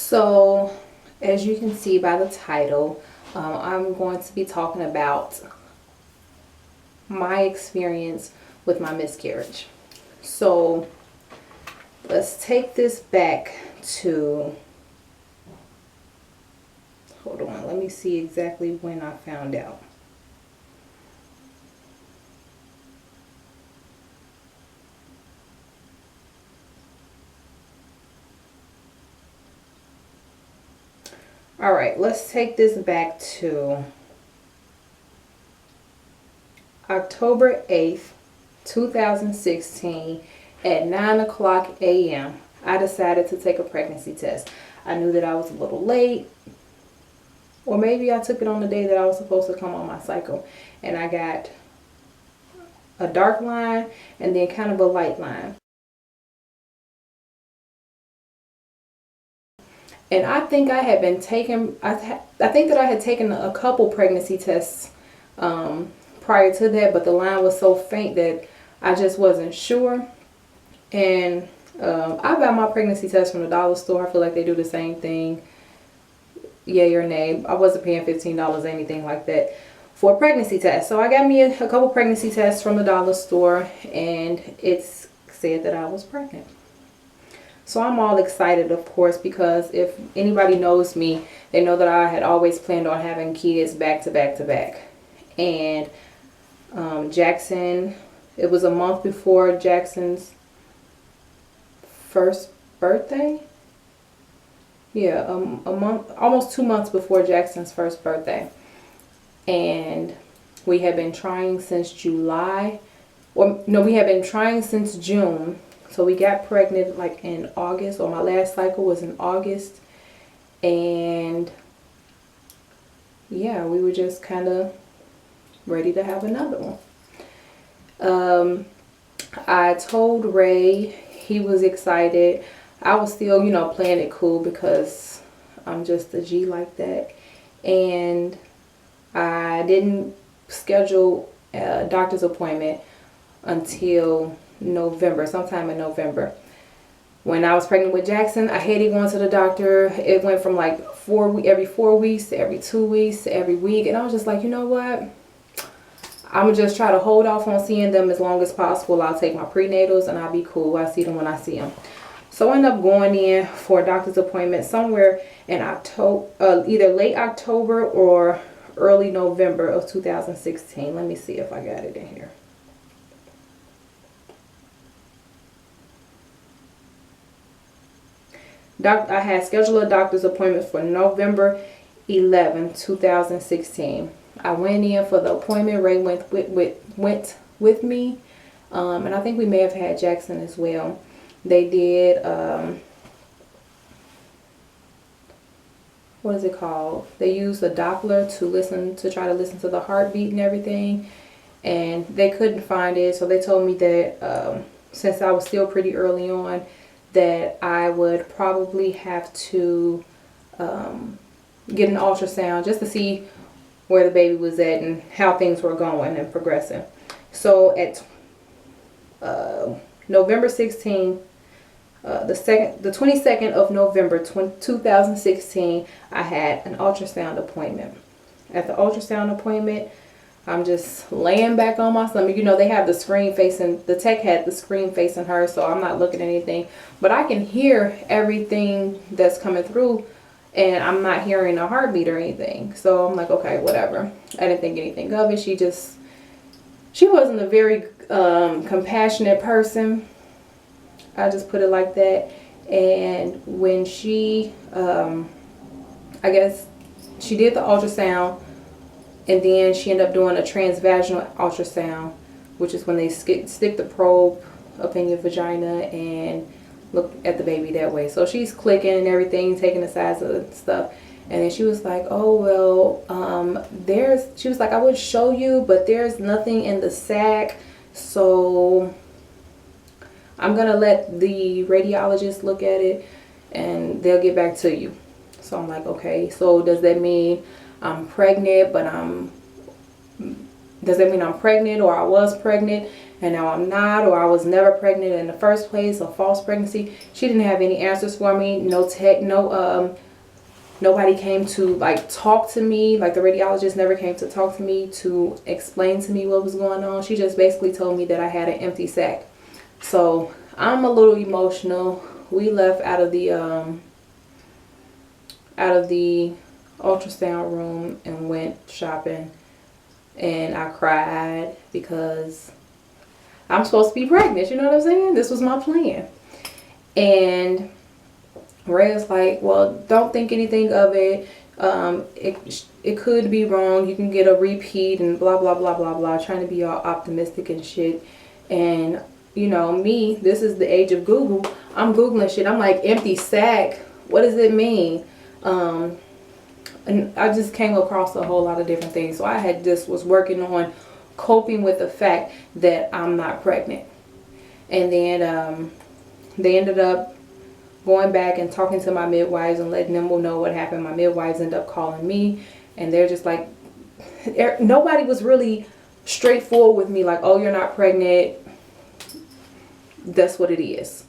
So, as you can see by the title, I'm going to be talking about my experience with my miscarriage. So, let's take this back to, hold on, let me see exactly when I found out. All right, let's take this back to October 8th, 2016 at 9 o'clock a.m. I decided to take a pregnancy test. I knew that I was a little late, or maybe I took it on the day that I was supposed to come on my cycle, and I got a dark line and then kind of a light line. And I think I had been taking, I think that I had taken a couple pregnancy tests prior to that, but the line was so faint that I just wasn't sure. And I got my pregnancy test from the dollar store. I feel like they do the same thing, yay or nay. I wasn't paying $15 or anything like that for a pregnancy test. So I got me a couple pregnancy tests from the dollar store, and it said that I was pregnant. So I'm all excited, of course, because if anybody knows me, they know that I had always planned on having kids back to back to back. And Jackson, it was a month before Jackson's first birthday. Yeah, a month, almost 2 months before Jackson's first birthday. And we had been trying since July. Or no, we had been trying since June. So we got pregnant like in August, or my last cycle was in August. And yeah, we were just kind of ready to have another one. I told Ray, he was excited. I was still, playing it cool because I'm just a G like that. And I didn't schedule a doctor's appointment until November, sometime in November. When I was pregnant with Jackson, I hated going to the doctor. It went from like every 4 weeks to every 2 weeks to every week. And I was just like, you know what? I'm going to just try to hold off on seeing them as long as possible. I'll take my prenatals and I'll be cool. I'll see them when I see them. So I ended up going in for a doctor's appointment somewhere in October, either late October or early November of 2016. Let me see if I got it in here. I had scheduled a doctor's appointment for November 11, 2016. I went in for the appointment. Ray went with me, and I think we may have had Jackson as well. They did what is it called? They used a Doppler to try to listen to the heartbeat and everything, and they couldn't find it. So they told me that since I was still pretty early on, that I would probably have to get an ultrasound just to see where the baby was at and how things were going and progressing. So at November 16th, the 22nd of November 2016, I had an ultrasound appointment. At the ultrasound appointment, I'm just laying back on my stomach. They have the screen facing, the tech had the screen facing her, so I'm not looking at anything. But I can hear everything that's coming through, and I'm not hearing a heartbeat or anything. So I'm like, okay, whatever. I didn't think anything of it. She wasn't a very compassionate person. I just put it like that. And when she, I guess, she did the ultrasound, and then she ended up doing a transvaginal ultrasound, which is when they stick the probe up in your vagina and look at the baby that way. So she's clicking and everything, taking the size of the stuff. And then she was like, oh, well, she was like, I would show you, but there's nothing in the sac. So I'm going to let the radiologist look at it and they'll get back to you. So I'm like, okay, so does that mean I'm pregnant, but I'm Does that mean I'm pregnant, or I was pregnant and now I'm not, or I was never pregnant in the first place, a false pregnancy? She didn't have any answers for me. Nobody came to like talk to me. Like the radiologist never came to talk to me to explain to me what was going on. She just basically told me that I had an empty sac. So I'm a little emotional. We left out of the ultrasound room and went shopping, and I cried because I'm supposed to be pregnant. You know what I'm saying? This was my plan. And Ray was like, well, don't think anything of it. It could be wrong. You can get a repeat and blah, blah, blah, blah, blah. Trying to be all optimistic and shit. And, you know, me, this is the age of Google. I'm Googling shit. I'm like, empty sac. What does it mean? And I just came across a whole lot of different things. So I had just was working on coping with the fact that I'm not pregnant. And then they ended up going back and talking to my midwives and letting them know what happened. My midwives ended up calling me, and they're just like, nobody was really straightforward with me, like, oh, you're not pregnant, that's what it is.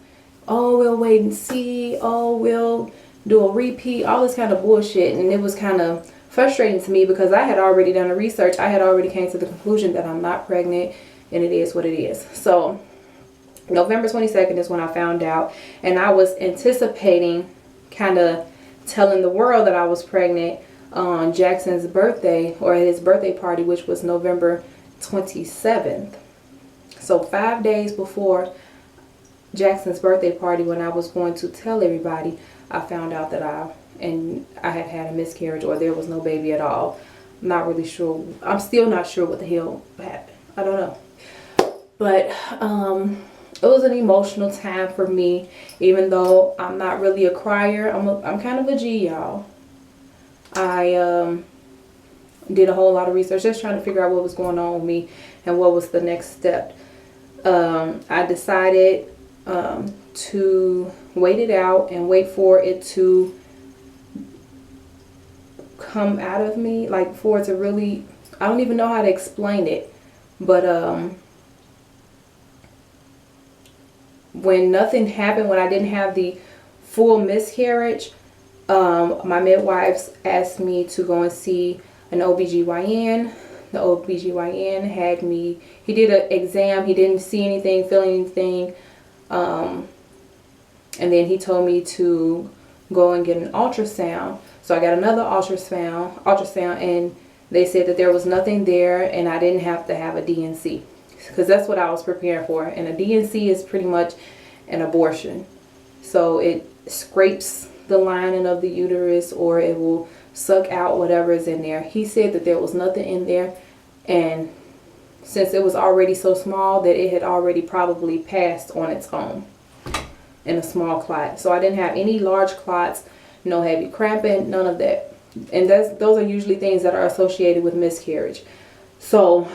Oh, we'll wait and see. Oh, we'll do a repeat, all this kind of bullshit. And it was kind of frustrating to me because I had already done the research. I had already came to the conclusion that I'm not pregnant, and it is what it is. So November 22nd is when I found out, and I was anticipating kind of telling the world that I was pregnant on Jackson's birthday, or at his birthday party, which was November 27th. So 5 days before Jackson's birthday party, when I was going to tell everybody, I found out that I had had a miscarriage, or there was no baby at all. I'm not really sure. I'm still not sure what the hell happened. I don't know. But it was an emotional time for me, even though I'm not really a crier. I'm kind of a G, y'all. I did a whole lot of research, just trying to figure out what was going on with me and what was the next step. I decided to wait it out and wait for it to come out of me, like for it to really, I don't even know how to explain it, but when nothing happened, when I didn't have the full miscarriage, my midwives asked me to go and see an OBGYN. The OBGYN had me, he did an exam, he didn't see anything, feel anything, and then he told me to go and get an ultrasound. So I got another ultrasound, and they said that there was nothing there, and I didn't have to have a DNC, because that's what I was preparing for. And a DNC is pretty much an abortion. So it scrapes the lining of the uterus, or it will suck out whatever is in there. He said that there was nothing in there, and since it was already so small that it had already probably passed on its own in a small clot. So I didn't have any large clots, no heavy cramping, none of that. And those are usually things that are associated with miscarriage. So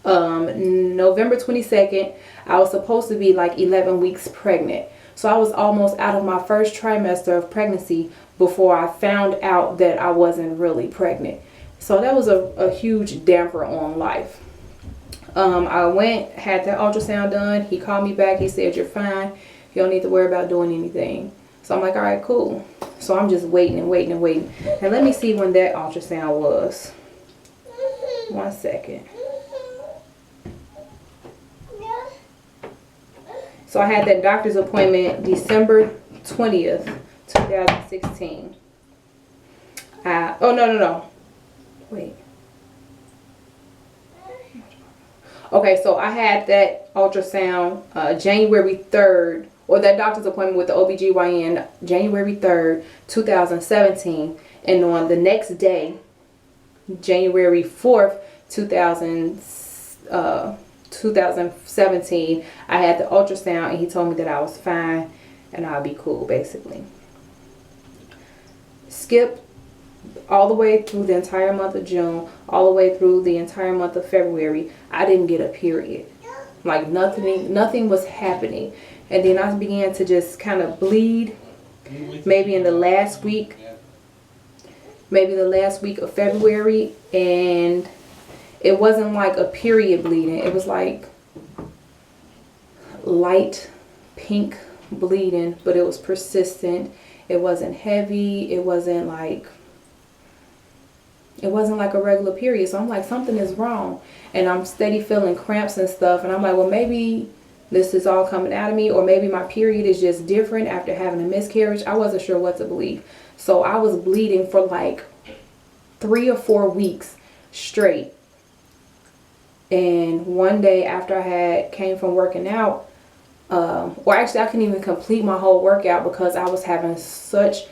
November 22nd, I was supposed to be like 11 weeks pregnant. So I was almost out of my first trimester of pregnancy before I found out that I wasn't really pregnant. So that was a huge damper on life. I went, had that ultrasound done. He called me back. He said, you're fine. You don't need to worry about doing anything. So I'm like, all right, cool. So I'm just waiting and waiting and waiting. And let me see when that ultrasound was. 1 second. So I had that doctor's appointment December 20th, 2016. Oh, no. Wait. Okay, so I had that ultrasound January 3rd, or that doctor's appointment with the OBGYN January 3rd, 2017. And on the next day, January 4th, 2017, I had the ultrasound, and he told me that I was fine and I'll be cool, basically. Skip all the way through the entire month of June, all the way through the entire month of February. I didn't get a period. Like nothing was happening. And then I began to just kind of bleed, maybe in the last week, of February, and it wasn't like a period bleeding. It was like light pink bleeding, but it was persistent. It wasn't heavy. It wasn't like a regular period. So I'm like, something is wrong. And I'm steady feeling cramps and stuff. And I'm like, well, maybe this is all coming out of me, or maybe my period is just different after having a miscarriage. I wasn't sure what to believe. So I was bleeding for like 3 or 4 weeks straight. And one day after I came from working out, or actually I couldn't even complete my whole workout because I was having such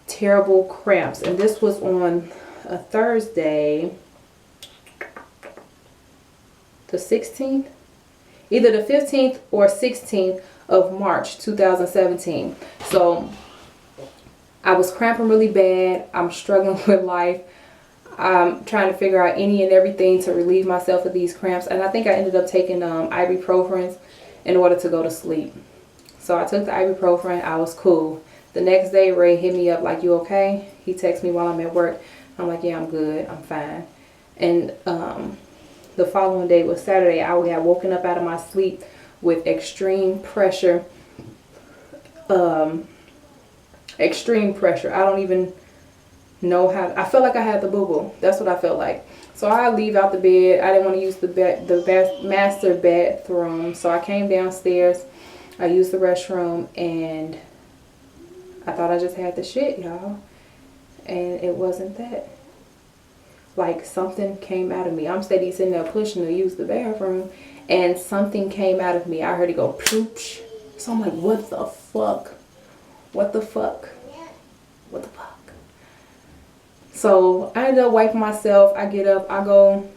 terrible cramps. And this was on a Thursday, the 16th, either the 15th or 16th of March 2017. So I was cramping really bad. I'm struggling with life. I'm trying to figure out any and everything to relieve myself of these cramps. And I think I ended up taking ibuprofen in order to go to sleep. So I took the ibuprofen. I was cool. The next day, Ray hit me up like, you okay? He texts me while I'm at work. I'm like, yeah, I'm good. I'm fine. And the following day was Saturday. I had woken up out of my sleep with extreme pressure. Extreme pressure. I don't even know how. I felt like I had the boo-boo. That's what I felt like. So I leave out the bed. I didn't want to use the master bathroom. So I came downstairs. I used the restroom, and I thought I just had the shit, y'all. And it wasn't that. Like, something came out of me. I'm steady sitting there pushing to use the bathroom, and something came out of me. I heard it go pooch. So I'm like, what the fuck? What the fuck? What the fuck? So I ended up wiping myself. I get up. I go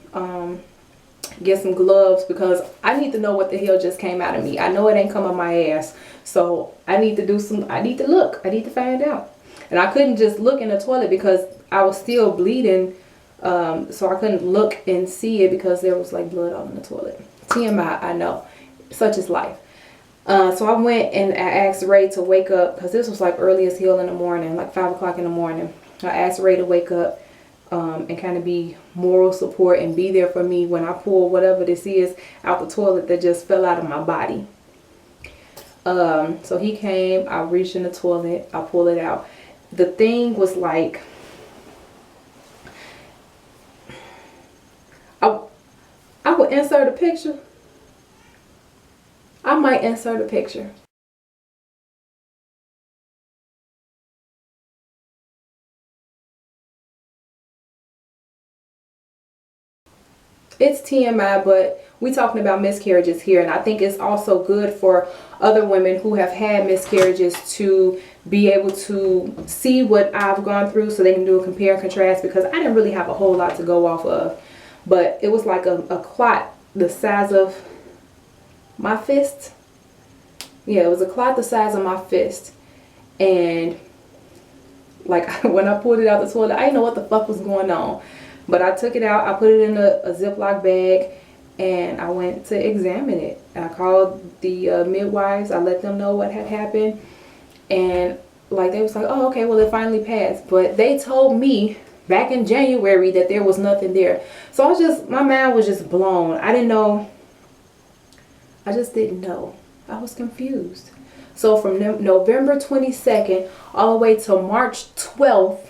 get some gloves because I need to know what the hell just came out of me. I know it ain't come on my ass. So I need to I need to look. I need to find out. And I couldn't just look in the toilet because I was still bleeding. So I couldn't look and see it because there was like blood all in the toilet. TMI, I know. Such is life. So I went and I asked Ray to wake up because this was like early as hell in the morning, like 5 o'clock in the morning. I asked Ray to wake up and kind of be moral support and be there for me when I pull whatever this is out the toilet that just fell out of my body. So he came, I reached in the toilet, I pulled it out. The thing was like, I would insert a picture. I might insert a picture. It's TMI, but we talking about miscarriages here, and I think it's also good for other women who have had miscarriages to be able to see what I've gone through so they can do a compare and contrast, because I didn't really have a whole lot to go off of. But it was like a clot the size of my fist. Yeah, it was a clot the size of my fist. And like when I pulled it out the toilet, I didn't know what the fuck was going on. But I took it out, I put it in a Ziploc bag, and I went to examine it. I called the midwives, I let them know what had happened. And like they was like, oh, okay, well it finally passed. But they told me back in January that there was nothing there. So my mind was just blown. I didn't know. I just didn't know. I was confused. So from November 22nd all the way to March 12th,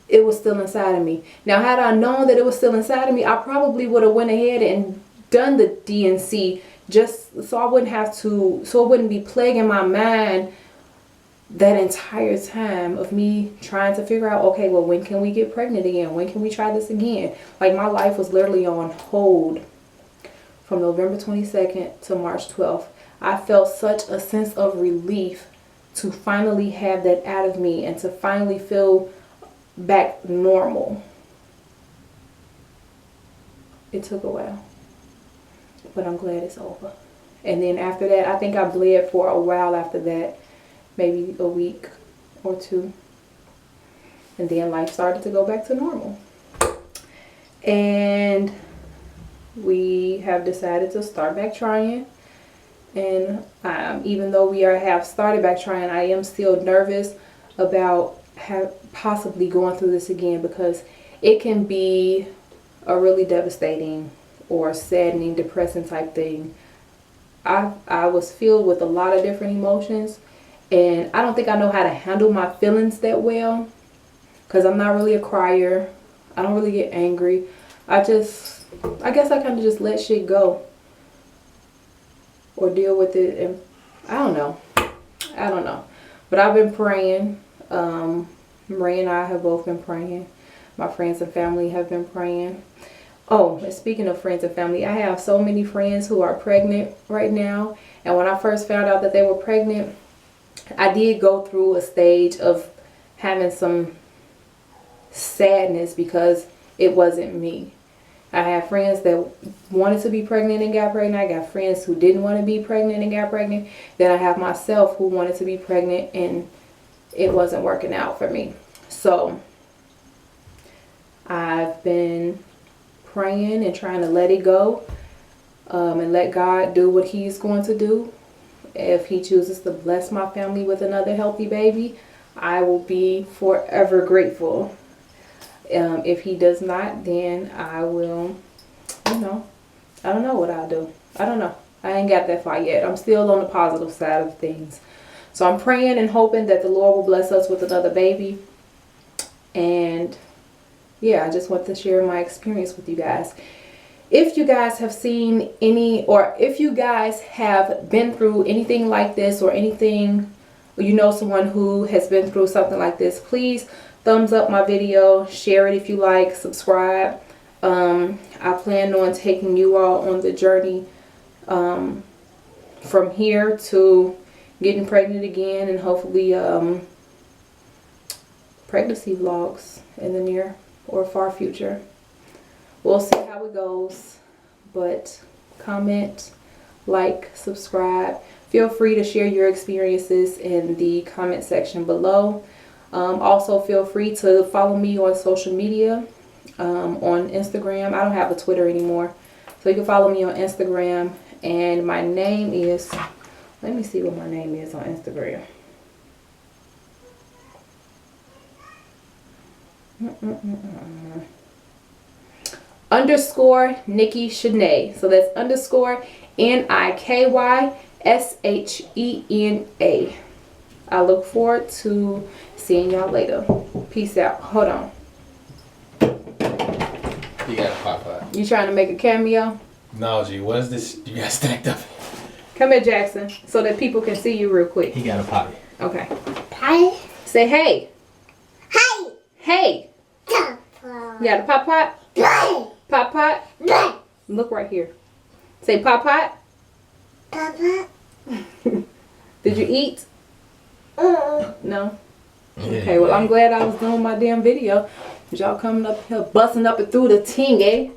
it was still inside of me. Now, had I known that it was still inside of me, I probably would have went ahead and done the D&C just so I wouldn't have to, so it wouldn't be plaguing my mind that entire time of me trying to figure out, okay, well, when can we get pregnant again? When can we try this again? Like, my life was literally on hold from November 22nd to March 12th. I felt such a sense of relief to finally have that out of me and to finally feel back normal. It took a while, but I'm glad it's over. And then after that, I think I bled for a while after that, maybe a week or two, and then life started to go back to normal. And we have decided to start back trying. And even though we have started back trying, I am still nervous about possibly going through this again, because it can be a really devastating or saddening, depressing type thing. I was filled with a lot of different emotions, and I don't think I know how to handle my feelings that well, because I'm not really a crier. I don't really get angry. I guess I kind of just let shit go or deal with it, and I don't know. But I've been praying. Marie and I have both been praying. My friends and family have been praying. Oh, and speaking of friends and family, I have so many friends who are pregnant right now. And when I first found out that they were pregnant, I did go through a stage of having some sadness because it wasn't me. I have friends that wanted to be pregnant and got pregnant. I got friends who didn't want to be pregnant and got pregnant. Then I have myself who wanted to be pregnant and it wasn't working out for me. So I've been praying and trying to let it go, and let God do what he's going to do. If he chooses to bless my family with another healthy baby, I will be forever grateful. If he does not, then I will, I don't know what I'll do. I don't know. I ain't got that far yet. I'm still on the positive side of things. So I'm praying and hoping that the Lord will bless us with another baby. And yeah, I just want to share my experience with you guys. If you guys have seen any, or if you guys have been through anything like this, or anything, you know someone who has been through something like this, please thumbs up my video, share it if you like, subscribe. I plan on taking you all on the journey from here to getting pregnant again, and hopefully pregnancy vlogs in the near or far future. We'll see how it goes, but comment, like, subscribe. Feel free to share your experiences in the comment section below. Also feel free to follow me on social media, on Instagram. I don't have a Twitter anymore, so you can follow me on Instagram, and my name is, let me see what my name is on Instagram. Underscore Nikki Shanae. So that's underscore NIKYSHENA. I look forward to seeing y'all later. Peace out. Hold on. You got a pop up. You trying to make a cameo? No, G. What is this you got stacked up? Come here, Jackson, so that people can see you real quick. He got a potty. Okay. Hi. Say hey. Hi. Hey. Papa. You got a pop pot? Bye. Pop pot? Bye. Look right here. Say pop pot. Papa. Did you eat? No. Yeah, Okay, well, I'm glad I was doing my damn video. Y'all coming up here, busting up and through the ting, eh?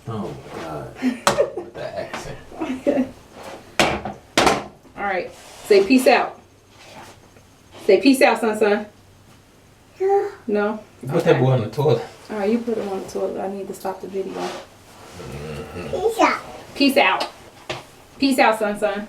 Oh my God. With the accent. Alright. Say peace out. Say peace out, son. No? Put that boy on the toilet. Alright, you put him on the toilet. I need to stop the video. Peace out. Peace out. Peace out, son.